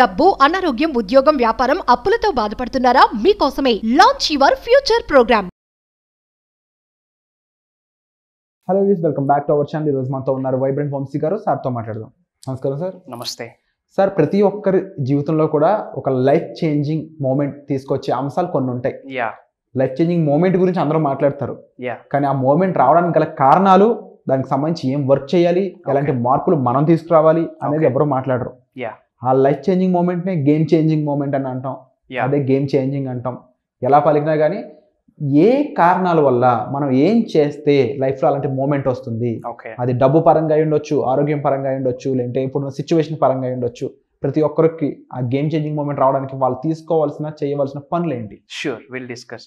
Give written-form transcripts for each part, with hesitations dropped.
డబ్బు, అనారోగ్యం, ఉద్యోగం, వ్యాపారం, అప్పులతో బాధపడుతున్నారా? మీకోసమే launch your future programme. Hello views, welcome back to our channel. ఈ రోజు మనతో ఉన్నారు వైబ్రెంట్ వంశీ గారు. సార్తో మాట్లాడదాం. నమస్కారం సార్. నమస్తే సార్, ప్రతి ఒక్కరి జీవితంలో కూడా ఒక లైఫ్ చేంజింగ్ మూమెంట్ తీసుకొచ్చే అంశాలు కొన్ని ఉంటాయి. లైఫ్ చేంజింగ్ మూమెంట్ గురించి అందరూ మాట్లాడతారు, కానీ ఆ మూమెంట్ రావడానికి గల కారణాలు, దానికి సంబంధించి ఏం వర్క్ చేయాలి, ఎలాంటి మార్పులు మనం తీసుకురావాలి అనేది ఎవరు మాట్లాడరు. ఆ లైఫ్ చేంజింగ్ మూమెంట్నే గేమ్ చేంజింగ్ మూమెంట్ అని అంటాం, అదే గేమ్ చేంజింగ్ అంటాం. ఎలా పలికినా కానీ ఏ కారణాల వల్ల మనం ఏం చేస్తే లైఫ్లో అలాంటి మూమెంట్ వస్తుంది, అది డబ్బు పరంగా అయి ఉండొచ్చు, ఆరోగ్యం పరంగా అయి ఉండొచ్చు, లేదంటే ఇప్పుడు సిచ్యువేషన్ పరంగా అయి ఉండొచ్చు. ప్రతి ఒక్కరికి ఆ గేమ్ చేంజింగ్ మూమెంట్ రావడానికి వాళ్ళు తీసుకోవాల్సిన, చేయవలసిన పనులు ఏంటి? Sure, will discuss.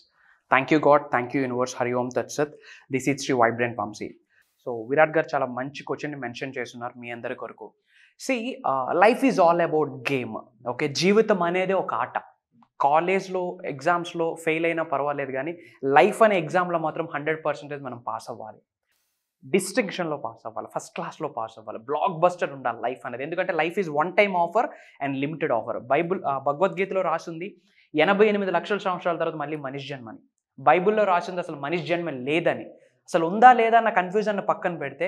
Thank you god, thank you universe, Hari Om తత్సత్. This is Shri vibrant Vamshi. So Virat garu చాలా మంచి క్వశ్చన్ని మెన్షన్ చేస్తున్నారు మీ అందరి కొరకు. Life is all about game. Okay, జీవితం అనేది ఒక ఆట. కాలేజ్లో ఎగ్జామ్స్లో ఫెయిల్ అయినా పర్వాలేదు, కానీ లైఫ్ అనే ఎగ్జామ్లో మాత్రం 100% మనం పాస్ అవ్వాలి. డిస్టింక్షన్లో పాస్ అవ్వాలి, ఫస్ట్ క్లాస్లో పాస్ అవ్వాలి, బ్లాక్ బస్టర్ ఉండాలి లైఫ్ అనేది. ఎందుకంటే life is one time offer and limited offer. భగవద్గీతలో రాసింది 88 లక్షల సంవత్సరాల తర్వాత మళ్ళీ మనిషి జన్మని. బైబిల్లో రాసింది అసలు మనిషి జన్మ లేదని. అసలు ఉందా లేదా అన్న కన్ఫ్యూజన్ పక్కన పెడితే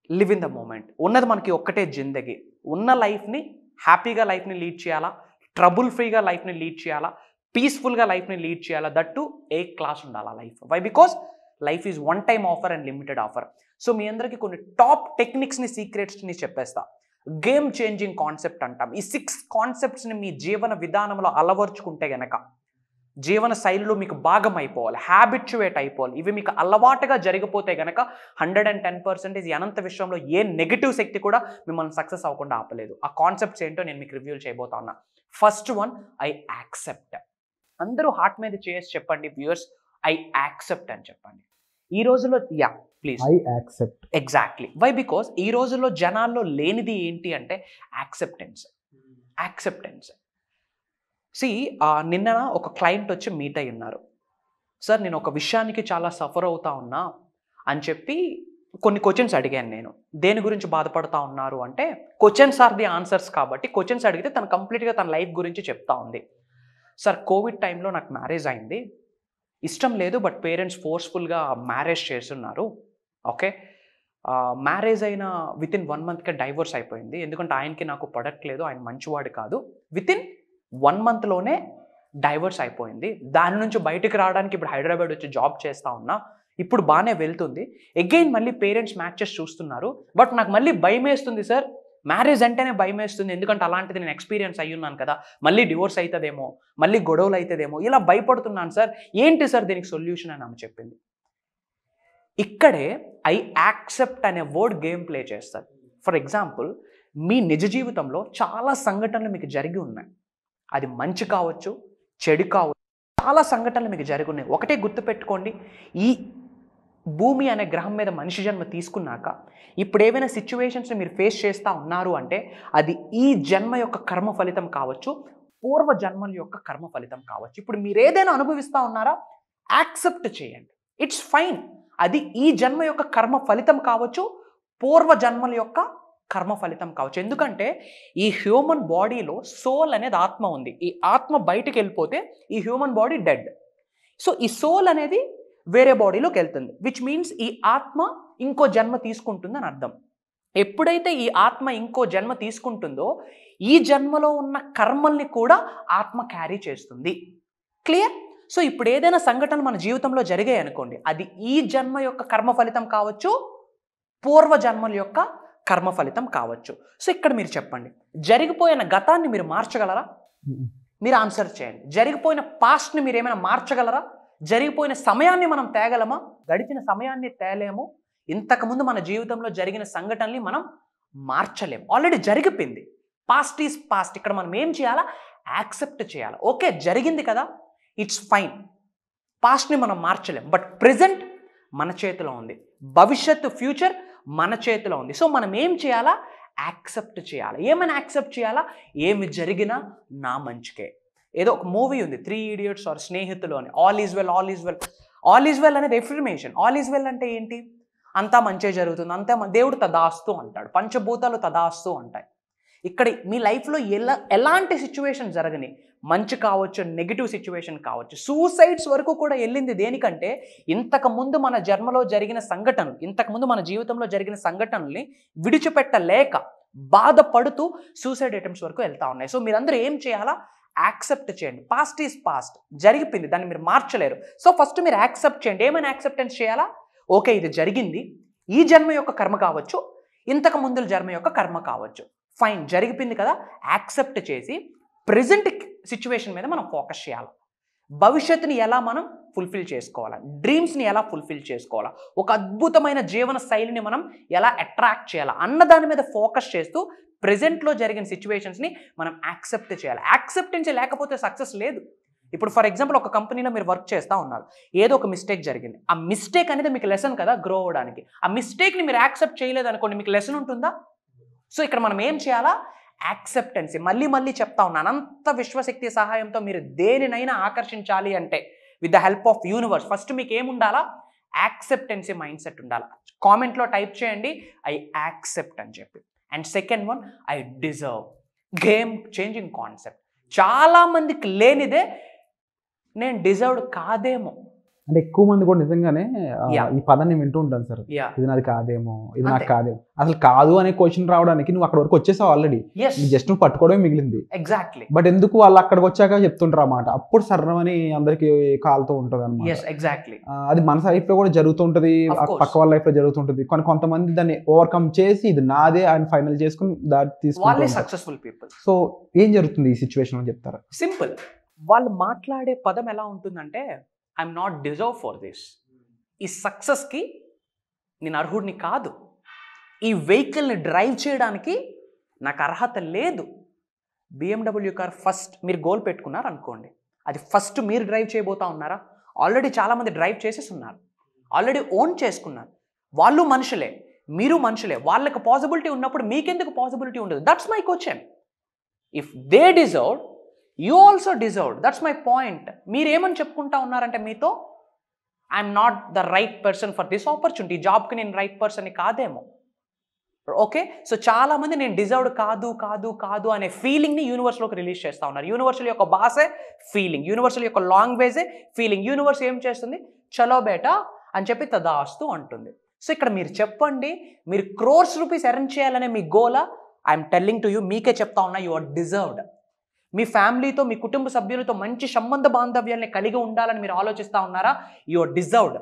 లివ్ ఇన్ ద మూమెంట్. ఉన్నది మనకి ఒక్కటే జిందగీ. ఉన్న లైఫ్ని హ్యాపీగా లైఫ్ని లీడ్ చేయాలా, ట్రబుల్ ఫ్రీగా లైఫ్ని లీడ్ చేయాలా, పీస్ఫుల్గా లైఫ్ని లీడ్ చేయాలా. దట్టు ఏ క్లాస్ ఉండాలా life. Why? Because life is one time offer and limited offer. So మీ అందరికీ కొన్ని టాప్ టెక్నిక్స్ని, సీక్రెట్స్ని చెప్పేస్తా. గేమ్ చేంజింగ్ కాన్సెప్ట్ అంటాం. ఈ 6 కాన్సెప్ట్స్ని మీ జీవన విధానంలో అలవర్చుకుంటే గనక జీవన శైలిలో మీకు భాగం అయిపోవాలి, హ్యాబిచ్యువేట్ అయిపోవాలి. ఇవి మీకు అలవాటుగా జరిగిపోతే గనక 110% ఈ అనంత విశ్వంలో ఏ నెగిటివ్ శక్తి కూడా మిమ్మల్ని సక్సెస్ అవ్వకుండా ఆపలేదు. ఆ కాన్సెప్ట్స్ ఏంటో నేను మీకు రివ్యూలు చేయబోతా ఉన్నా. First one, I accept. అందరూ హార్ట్ మీద చేసి చెప్పండి వ్యూయర్స్, ఐ యాక్సెప్ట్ అని చెప్పండి. ఈ రోజుల్లో please I accept. Exactly. Why? Because ఈ రోజుల్లో జనాల్లో లేనిది ఏంటి అంటే యాక్సెప్టెన్స్. నిన్న ఒక క్లయింట్ వచ్చి మీట్ అయి ఉన్నారు. సార్, నేను ఒక విషయానికి చాలా సఫర్ అవుతా ఉన్నా అని చెప్పి కొన్ని క్వశ్చన్స్ అడిగాను నేను. దేని గురించి బాధపడతా ఉన్నారు అంటే, క్వశ్చన్స్ ఆర్ ది ఆన్సర్స్ కాబట్టి క్వశ్చన్స్ అడిగితే తను కంప్లీట్గా తన లైఫ్ గురించి చెప్తా ఉంది. సార్, కోవిడ్ టైంలో నాకు మ్యారేజ్ అయింది. ఇష్టం లేదు, బట్ పేరెంట్స్ ఫోర్స్ఫుల్గా మ్యారేజ్ చేస్తున్నారు. ఓకే, మ్యారేజ్ అయిన వితిన్ 1 మంత్కే డైవోర్స్ అయిపోయింది. ఎందుకంటే ఆయనకి నాకు పడట్లేదు, ఆయన మంచివాడు కాదు. వితిన్ 1 మంత్లోనే డైవర్స్ అయిపోయింది. దాని నుంచి బయటకు రావడానికి ఇప్పుడు హైదరాబాద్ వచ్చి జాబ్ చేస్తూ ఉన్నా. ఇప్పుడు బాగానే వెళ్తుంది. అగైన్ మళ్ళీ పేరెంట్స్ మ్యాచెస్ చూస్తున్నారు. బట్ నాకు మళ్ళీ భయం వేస్తుంది సార్, మ్యారేజ్ అంటేనే భయం వేస్తుంది. ఎందుకంటే అలాంటిది నేను ఎక్స్పీరియన్స్ అయ్యి ఉన్నాను కదా, మళ్ళీ డివోర్స్ అవుతుందేమో, మళ్ళీ గొడవలు అవుతుందేమో, ఇలా భయపడుతున్నాను సార్, ఏంటి సార్ దీనికి సొల్యూషన్ అని ఆమె చెప్పింది. ఇక్కడే ఐ యాక్సెప్ట్ అనే వర్డ్ గేమ్ ప్లే చేస్తారు. ఫర్ ఎగ్జాంపుల్, మీ నిజ జీవితంలో చాలా సంఘటనలు మీకు జరిగి ఉన్నాయి. అది మంచి కావచ్చు, చెడు కావచ్చు, చాలా సంఘటనలు మీకు జరిగి ఉన్నాయి. ఒకటే గుర్తుపెట్టుకోండి, ఈ భూమి అనే గ్రహం మీద మనిషి జన్మ తీసుకున్నాక ఇప్పుడు ఏవైనా సిచ్యువేషన్స్ని మీరు ఫేస్ చేస్తూ ఉన్నారు అంటే అది ఈ జన్మ యొక్క కర్మ ఫలితం కావచ్చు, పూర్వ జన్మల యొక్క కర్మ ఫలితం కావచ్చు. ఇప్పుడు మీరు ఏదైనా అనుభవిస్తూ ఉన్నారా, యాక్సెప్ట్ చేయండి. It's fine. అది ఈ జన్మ యొక్క కర్మ ఫలితం కావచ్చు, పూర్వ జన్మల యొక్క కర్మ ఫలితం కావచ్చు. ఎందుకంటే ఈ హ్యూమన్ బాడీలో సోల్ అనేది ఆత్మ ఉంది. ఈ ఆత్మ బయటికి వెళ్ళిపోతే ఈ హ్యూమన్ బాడీ డెడ్. సో ఈ సోల్ అనేది వేరే బాడీలోకి వెళ్తుంది, విచ్ మీన్స్ ఈ ఆత్మ ఇంకో జన్మ తీసుకుంటుంది అని అర్థం. ఎప్పుడైతే ఈ ఆత్మ ఇంకో జన్మ తీసుకుంటుందో ఈ జన్మలో ఉన్న కర్మల్ని కూడా ఆత్మ క్యారీ చేస్తుంది. క్లియర్? సో ఇప్పుడు ఏదైనా సంఘటన మన జీవితంలో జరిగాయి అనుకోండి, అది ఈ జన్మ యొక్క కర్మ ఫలితం కావచ్చు, పూర్వ జన్మల యొక్క కర్మ ఫలితం కావచ్చు. సో ఇక్కడ మీరు చెప్పండి, జరిగిపోయిన గతాన్ని మీరు మార్చగలరా? మీరు ఆన్సర్ చేయండి. జరిగిపోయిన పాస్ట్ని మీరు ఏమైనా మార్చగలరా? జరిగిపోయిన సమయాన్ని మనం తేగలమా? గడిచిన సమయాన్ని తేలేము. ఇంతకుముందు మన జీవితంలో జరిగిన సంఘటనల్ని మనం మార్చలేము, ఆల్రెడీ జరిగిపోయింది. Past is past. ఇక్కడ మనం ఏం చేయాలా? యాక్సెప్ట్ చేయాలి. ఓకే, జరిగింది కదా, ఇట్స్ ఫైన్. పాస్ట్ని మనం మార్చలేం, బట్ ప్రెజెంట్ మన చేతిలో ఉంది. భవిష్యత్తు, ఫ్యూచర్ మన చేతిలో ఉంది. సో మనం ఏం చేయాలా? యాక్సెప్ట్ చేయాలి. ఏమైనా యాక్సెప్ట్ చేయాలా? ఏమి జరిగినా నా మంచికే. ఏదో ఒక మూవీ ఉంది, 3 Idiots ఆర్ స్నేహితులు అని. All is well, all is well. All is well అనేది ఎఫర్మేషన్. ఆల్ ఈజ్ వెల్ అంటే ఏంటి? అంతా మంచి జరుగుతుంది, అంతా దేవుడు తదాస్తు అంటాడు, పంచభూతాలు తదాస్తు అంటాయి. ఇక్కడ మీ లైఫ్లో ఎలాంటి సిచ్యువేషన్ జరగని, మంచి కావచ్చు, నెగిటివ్ సిచ్యువేషన్ కావచ్చు, సూసైడ్స్ వరకు కూడా వెళ్ళింది దేనికంటే ఇంతకుముందు మన జన్మలో జరిగిన సంఘటనలు, ఇంతకుముందు మన జీవితంలో జరిగిన సంఘటనల్ని విడిచిపెట్టలేక బాధపడుతూ సూసైడ్ అటెంప్ట్స్ వరకు వెళ్తా ఉన్నాయి. సో మీరందరూ ఏం చేయాలా? యాక్సెప్ట్ చేయండి. పాస్ట్ ఈజ్ పాస్ట్, జరిగిపోయింది, దాన్ని మీరు మార్చలేరు. సో ఫస్ట్ మీరు యాక్సెప్ట్ చేయండి. ఏమైనా యాక్సెప్టెన్స్ చేయాలా? ఓకే, ఇది జరిగింది, ఈ జన్మ యొక్క కర్మ కావచ్చు, ఇంతకు ముందు జన్మ యొక్క కర్మ కావచ్చు, ఫైన్, జరిగిపోయింది కదా, యాక్సెప్ట్ చేసి ప్రెజెంట్ సిచ్యువేషన్ మీద మనం ఫోకస్ చేయాలి. భవిష్యత్తుని ఎలా మనం ఫుల్ఫిల్ చేసుకోవాలా, డ్రీమ్స్ని ఎలా ఫుల్ఫిల్ చేసుకోవాలా, ఒక అద్భుతమైన జీవన శైలిని మనం ఎలా అట్రాక్ట్ చేయాలా అన్న దాని మీద ఫోకస్ చేస్తూ ప్రెజెంట్లో జరిగిన సిచ్యువేషన్స్ని మనం యాక్సెప్ట్ చేయాలి. యాక్సెప్టెన్స్ లేకపోతే సక్సెస్ లేదు. ఇప్పుడు ఫర్ ఎగ్జాంపుల్ ఒక కంపెనీలో మీరు వర్క్ చేస్తూ ఉన్నారు, ఏదో ఒక మిస్టేక్ జరిగింది, ఆ మిస్టేక్ అనేది మీకు లెసన్ కదా గ్రో అవ్వడానికి. ఆ మిస్టేక్ని మీరు యాక్సెప్ట్ చేయలేదు అనుకోండి, మీకు లెసన్ ఉంటుందా? సో ఇక్కడ మనం ఏం చేయాలా? యాక్సెప్టెన్సీ. మళ్ళీ చెప్తా ఉన్నాను, అనంత విశ్వశక్తి సహాయంతో మీరు దేనినైనా ఆకర్షించాలి అంటే with the help of universe first మీకు ఏముండాలా? యాక్సెప్టెన్సీ మైండ్ సెట్ ఉండాలి. కామెంట్లో టైప్ చేయండి ఐ యాక్సెప్ట్ అని చెప్పి. And second one, I deserve. Game changing concept. చాలామందికి లేనిదే నేను డిజర్వ్డ్ కాదేమో. అంటే ఎక్కువ మంది కూడా నిజంగానే ఈ పదాన్ని వింటూ ఉంటాను సార్, ఇది నాది కాదేమో, ఇది నాకు కాదేమో. అసలు కాదు అనే క్వశ్చన్ రావడానికి నువ్వు అక్కడ వరకు వచ్చేసావు ఆల్రెడీ, జస్ట్ నువ్వు పట్టుకోవడమే మిగిలింది. ఎగ్జాక్ట్లీ. బట్ ఎందుకు వాళ్ళు అక్కడికి వచ్చాక చెప్తుంటారు అన్నమాట, అప్పుడు సర్రమని అందరికి కాలుతూ ఉంటుంది అన్నమాట. ఎగ్జాక్ట్లీ. అది మన లైఫ్ లో కూడా జరుగుతుంటది, పక్క వాళ్ళ లైఫ్ లో జరుగుతుంటది. కొంతమంది దాన్ని ఓవర్కమ్ చేసి ఇది నాదే అని ఫైనల్ చేసుకుని దాన్ని తీసుకుంటారు సక్సెస్ఫుల్ పీపుల్. సో ఏం జరుగుతుంది ఈ సిచ్యువేషన్ అని చెప్తారా? సింపుల్. వాళ్ళు మాట్లాడే పదం ఎలా ఉంటుందంటే I'm not deserve for this. ఈ సక్సెస్కి నేను అర్హుడిని కాదు, ఈ వెహికల్ని డ్రైవ్ చేయడానికి నాకు అర్హత లేదు. BMW కార్ ఫస్ట్ మీరు గోల్ పెట్టుకున్నారు అనుకోండి, అది ఫస్ట్ మీరు డ్రైవ్ చేయబోతా ఉన్నారా? ఆల్రెడీ చాలామంది డ్రైవ్ చేసేసి ఉన్నారు, ఆల్రెడీ ఓన్ చేసుకున్నారు. వాళ్ళు మనుషులే, మీరు మనుషులే. వాళ్ళకి పాసిబిలిటీ ఉన్నప్పుడు మీకెందుకు పాసిబిలిటీ ఉండదు? That's my question. If they deserve, you also deserved. That's my point. మీరేమని చెప్పుకుంటా ఉన్నారంటే మీతో I'm not the right person for this opportunity. జాబ్కి నేను రైట్ పర్సన్ని కాదేమో. ఓకే, సో చాలామంది నేను డిజర్వ్డ్ కాదు అనే ఫీలింగ్ని యూనివర్స్లోకి రిలీజ్ చేస్తూ ఉన్నారు. యూనివర్సల్ యొక్క భాషే ఫీలింగ్, యూనివర్సల్ యొక్క లాంగ్వేజే ఫీలింగ్. యూనివర్స్ ఏం చేస్తుంది? చలో బేటా అని చెప్పి తదాస్తు అంటుంది. సో ఇక్కడ మీరు చెప్పండి, మీరు crores rupees ఎర్న్ చేయాలనే మీ గోలా? ఐఎమ్ టెల్లింగ్ టు యూ, మీకే చెప్తా ఉన్నా, యు ఆర్ డిజర్వ్డ్. మీ ఫ్యామిలీతో, మీ కుటుంబ సభ్యులతో మంచి సంబంధ బాంధవ్యాన్ని కలిగి ఉండాలని మీరు ఆలోచిస్తూ ఉన్నారా? You are deserved.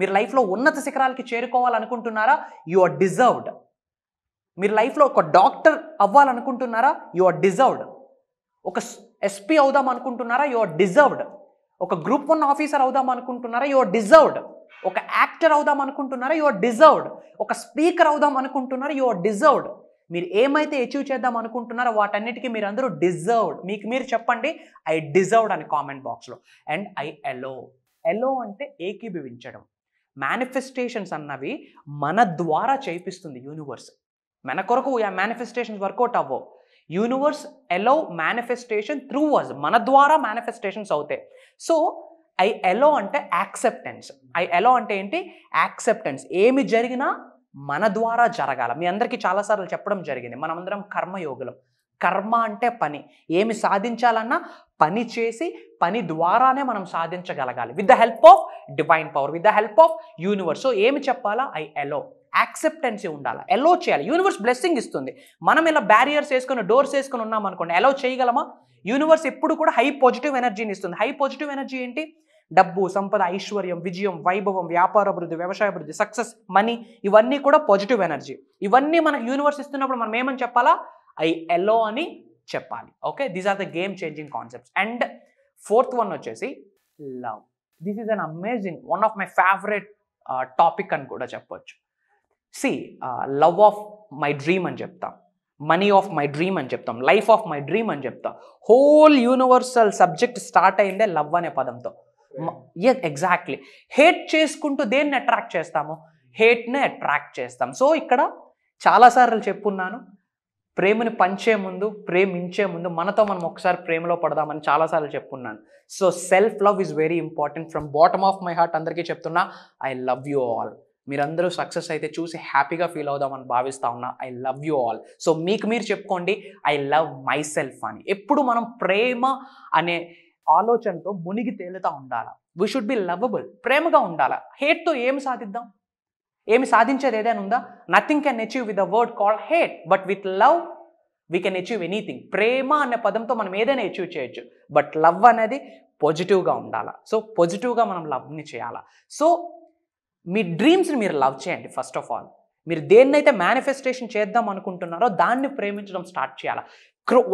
మీరు లైఫ్లో ఉన్నత శిఖరాలకి చేరుకోవాలనుకుంటున్నారా? You are deserved. మీరు లైఫ్లో ఒక డాక్టర్ అవ్వాలనుకుంటున్నారా? You are deserved. ఒక SP అవుదాం అనుకుంటున్నారా? You are deserved. ఒక Group 1 ఆఫీసర్ అవుదాం అనుకుంటున్నారా? You are deserved. ఒక యాక్టర్ అవుదాం అనుకుంటున్నారా? You are deserved. ఒక స్పీకర్ అవుదాం అనుకుంటున్నారా? You are deserved. మీరు ఏమైతే అచీవ్ చేద్దాం అనుకుంటున్నారో వాటన్నిటికీ మీరు అందరూ డిజర్వ్డ్. మీకు మీరు చెప్పండి ఐ డిజర్వ్డ్ అని కామెంట్ బాక్స్లో. అండ్ ఐ ఎలో అంటే ఏకీభవించడం. మేనిఫెస్టేషన్స్ అన్నవి మన ద్వారా చేయిస్తుంది యూనివర్స్. మన కొరకు మేనిఫెస్టేషన్స్ వర్కౌట్ అవ్వవు. యూనివర్స్ ఎలో మేనిఫెస్టేషన్ త్రూ అస్, మన ద్వారా మేనిఫెస్టేషన్స్ అవుతాయి. సో ఐ ఎలో అంటే యాక్సెప్టెన్స్. ఐ ఎలో అంటే ఏంటి? యాక్సెప్టెన్స్. ఏమి జరిగినా మన ద్వారా జరగాల. మీ అందరికీ చాలాసార్లు చెప్పడం జరిగింది, మనమందరం కర్మయోగులం. కర్మ అంటే పని. ఏమి సాధించాలన్నా పని చేసి పని ద్వారానే మనం సాధించగలగాలి, with the help of divine power, with the help of universe. So ఏమి చెప్పాలా? I allow. యాక్సెప్టెన్సీ ఉండాలి, ఎలో చేయాలి. యూనివర్స్ బ్లెస్సింగ్ ఇస్తుంది. మనం ఇలా బ్యారియర్స్ వేసుకొని డోర్స్ వేసుకొని ఉన్నాం అనుకోండి, ఎలో చేయగలమా? యూనివర్స్ ఎప్పుడు కూడా హై పాజిటివ్ ఎనర్జీని ఇస్తుంది. హై పాజిటివ్ ఎనర్జీ ఏంటి? డబ్బు, సంపద, ఐశ్వర్యం, విజయం, వైభవం, వ్యాపార అభివృద్ధి, వ్యవసాయ అభివృద్ధి, సక్సెస్, మనీ, ఇవన్నీ కూడా పాజిటివ్ ఎనర్జీ. ఇవన్నీ మనకు యూనివర్స్ ఇస్తున్నప్పుడు మనం ఏమని చెప్పాలా? ఐ ఎలో అని చెప్పాలి. Okay, these are the game changing concepts. And fourth one వచ్చేసి love. This is an amazing, one of my favourite topic అని కూడా చెప్పొచ్చు. See, love of my dream అని చెప్తాం, మనీ ఆఫ్ మై డ్రీమ్ అని చెప్తాం, లైఫ్ ఆఫ్ మై డ్రీమ్ అని చెప్తాం. హోల్ యూనివర్సల్ సబ్జెక్ట్ స్టార్ట్ అయిందే లవ్ అనే పదంతో. ఎగ్జాక్ట్లీ. హేట్ చేసుకుంటూ దేన్ని అట్రాక్ట్ చేస్తాము? హేట్నే అట్రాక్ట్ చేస్తాం. సో ఇక్కడ చాలాసార్లు చెప్పున్నాను, ప్రేమని పంచే ముందు, ప్రేమించే ముందు మనతో మనం ఒకసారి ప్రేమలో పడదామని చాలాసార్లు చెప్పున్నాను. So self love is very important. From bottom of my heart అందరికీ చెప్తున్నా, ఐ లవ్ యూ ఆల్. మీరందరూ సక్సెస్ అయితే చూసి హ్యాపీగా ఫీల్ అవుదామని భావిస్తా ఉన్నా. I love you all. So మీకు మీరు చెప్పుకోండి ఐ లవ్ మై సెల్ఫ్ అని. ఎప్పుడు మనం ప్రేమ అనే ఆలోచనతో మునిగి తేలుతా ఉండాలి. We should be lovable. ప్రేమగా ఉండాలి. హేట్తో ఏమి సాధిద్దాం? ఏమి సాధించేది ఏదైనా ఉందా? Nothing can achieve with a word called hate, but with love we can achieve anything. ప్రేమ అనే పదంతో మనం ఏదైనా అచీవ్ చేయొచ్చు, బట్ లవ్ అనేది పాజిటివ్గా ఉండాలి. సో పాజిటివ్గా మనం లవ్ని చేయాలా. సో మీ డ్రీమ్స్ని మీరు లవ్ చేయండి. ఫస్ట్ ఆఫ్ ఆల్ మీరు దేన్నైతే మేనిఫెస్టేషన్ చేద్దాం అనుకుంటున్నారో దాన్ని ప్రేమించడం స్టార్ట్ చేయాలి.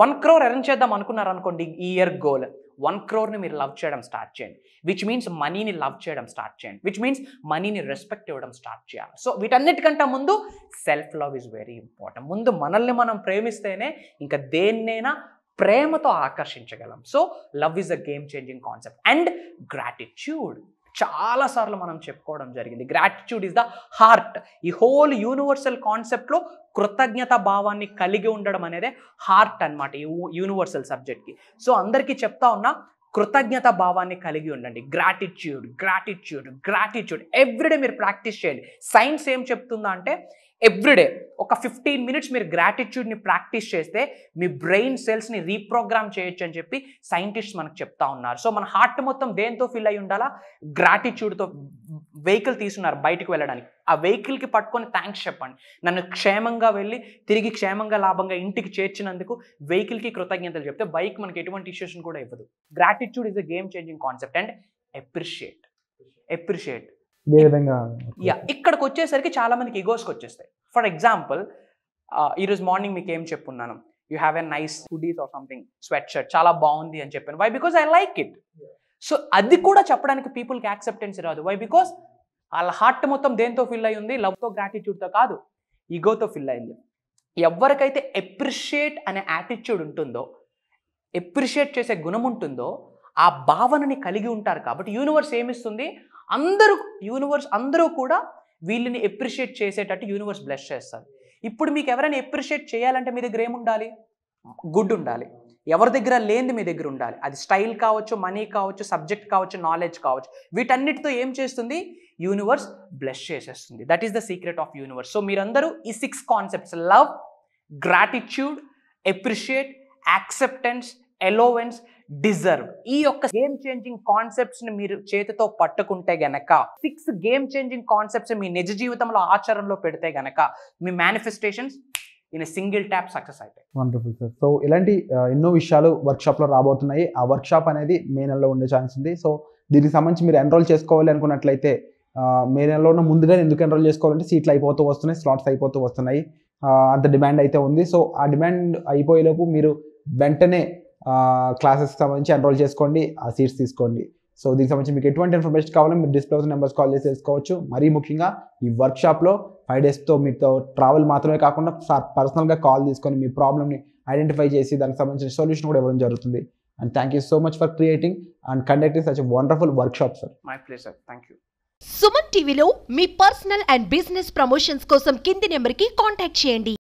1 crore ఎర్న్ చేద్దాం అనుకున్నారు అనుకోండి, ఈ ఇయర్ గోల్ 1 crore మీరు లవ్ చేయడం స్టార్ట్ చేయండి. విచ్ మీన్స్ మనీని లవ్ చేయడం స్టార్ట్ చేయండి. విచ్ మీన్స్ మనీని రెస్పెక్ట్ ఇవ్వడం స్టార్ట్ చేయాలి. సో వీటన్నిటికంటే ముందు self love is very important. ముందు మనల్ని మనం ప్రేమిస్తేనే ఇంకా దేన్నైనా ప్రేమతో ఆకర్షించగలం. So love is a game changing concept. And gratitude చాలాసార్లు మనం చెప్పుకోవడం జరిగింది. Gratitude is the heart. ఈ హోల్ యూనివర్సల్ కాన్సెప్ట్లో కృతజ్ఞత భావాన్ని కలిగి ఉండడం అనేది హార్ట్ అనమాట ఈ యూనివర్సల్ సబ్జెక్ట్కి. సో అందరికీ చెప్తా ఉన్నా, కృతజ్ఞత భావాన్ని కలిగి ఉండండి. గ్రాటిట్యూడ్ గ్రాటిట్యూడ్ గ్రాటిట్యూడ్ ఎవ్రీడే మీరు ప్రాక్టీస్ చేయండి. సైన్స్ ఏం చెప్తుందా అంటే ఎవ్రీడే ఒక 15 minutes మీరు గ్రాటిట్యూడ్ని ప్రాక్టీస్ చేస్తే మీ బ్రెయిన్ సెల్స్ని రీప్రోగ్రామ్ చేయొచ్చు అని చెప్పి సైంటిస్ట్ మనకు చెప్తా ఉన్నారు. సో మన హార్ట్ మొత్తం దేంతో ఫిల్ అయి ఉండాలా? గ్రాటిట్యూడ్తో. వెహికల్ తీసుకున్నారు బయటకు వెళ్ళడానికి, ఆ వెహికల్కి పట్టుకొని థ్యాంక్స్ చెప్పండి. నన్ను క్షేమంగా వెళ్ళి తిరిగి క్షేమంగా లాభంగా ఇంటికి చేర్చినందుకు వెహికల్కి కృతజ్ఞతలు చెప్తే బైక్ మనకి ఎటువంటి ఇష్యూస్ కూడా ఇవ్వదు. Gratitude is a game changing concept. And appreciate ఇక్కడికి వచ్చేసరికి చాలా మందికి ఈగోస్కి వచ్చేస్తాయి. ఫర్ ఎగ్జాంపుల్ ఈరోజు మార్నింగ్ మీకు ఏం చెప్పున్నాను, you have a nice hoodies or something sweatshirt, చాలా బాగుంది అని చెప్పాను. Why? Because I like it. So అది కూడా చెప్పడానికి పీపుల్కి యాక్సెప్టెన్స్ రాదు. వై? బికాజ్ వాళ్ళ హార్ట్ మొత్తం దేంతో ఫిల్ అయి ఉంది? లవ్తో, గ్రాటిట్యూడ్తో కాదు, ఈగోతో ఫిల్ అయింది. ఎవరికైతే అప్రిషియేట్ అనే యాటిట్యూడ్ ఉంటుందో, అప్రిషియేట్ చేసే గుణం ఉంటుందో, ఆ భావనని కలిగి ఉంటారు. కాబట్టి యూనివర్స్ ఏమిస్తుంది? అందరూ కూడా వీళ్ళని అప్రిషియేట్ చేసేటట్టు యూనివర్స్ బ్లెస్ చేస్తారు. ఇప్పుడు మీకు ఎవరైనా అప్రిషియేట్ చేయాలంటే మీ దగ్గర ఏముండాలి? గుడ్ ఉండాలి. ఎవరి దగ్గర లేనిది మీ దగ్గర ఉండాలి. అది స్టైల్ కావచ్చు, మనీ కావచ్చు, సబ్జెక్ట్ కావచ్చు, నాలెడ్జ్ కావచ్చు. వీటన్నిటితో ఏం చేస్తుంది? యూనివర్స్ బ్లెస్ చేసేస్తుంది. That is the secret of universe. So మీరందరూ ఈ 6 concepts love, gratitude, appreciate, acceptance, allowance, deserve, ఈ యొక్క గేమ్ చేంజింగ్ కాన్సెప్ట్స్ ని మీరు చేతితో పట్టుకుంటే గనక, 6 గేమ్ చేంజింగ్ కాన్సెప్ట్స్ మీ నిజ జీవితంలో ఆచరణలో పెడితే గనక మీ manifestations in single tap success అవుతాయి. Wonderful sir. సో ఇలాంటి ఎన్నో విషయాలు వర్క్షాప్లో రాబోతున్నాయి. ఆ వర్క్షాప్ అనేది మే నెలలో ఉండే ఛాన్స్ ఉంది. సో దీనికి సంబంధించి మీరు ఎన్రోల్ చేసుకోవాలి అనుకున్నట్లయితే మే నెలలో ఉన్న ముందుగా ఎందుకు ఎన్రోల్ చేసుకోవాలంటే సీట్లు అయిపోతూ వస్తున్నాయి, స్లాట్స్ అయిపోతూ వస్తున్నాయి, అంత డిమాండ్ అయితే ఉంది. సో ఆ డిమాండ్ అయిపోయేలోపు మీరు వెంటనే క్లాసెస్కి సంబంధించి ఎన్రోల్ చేసుకోండి, ఆ సీట్స్ తీసుకోండి. సో దీనికి సంబంధించి మీకు ఎటువంటి ఇన్ఫర్మేషన్ కావాలో మీరు డిస్ప్లే అవుతున్న నెంబర్స్ కాల్ చేసి తెలుసుకోవచ్చు. మరీ ముఖ్యంగా ఈ వర్క్షాప్లో 5 daysతో మీతో ట్రావెల్ మాత్రమే కాకుండా పర్సనల్గా కాల్ తీసుకొని మీ ప్రాబ్లమ్ని ఐడెంటిఫై చేసి దానికి సంబంధించిన సొల్యూషన్ కూడా ఇవ్వడం జరుగుతుంది. And thank you so much for creating and conducting such a wonderful workshop sir. My pleasure. Thank you. Suman టీవీలో మీ పర్సనల్ అండ్ బిజినెస్ ప్రమోషన్స్ కోసం కింది నెంబర్కి కాంటాక్ట్ చేయండి.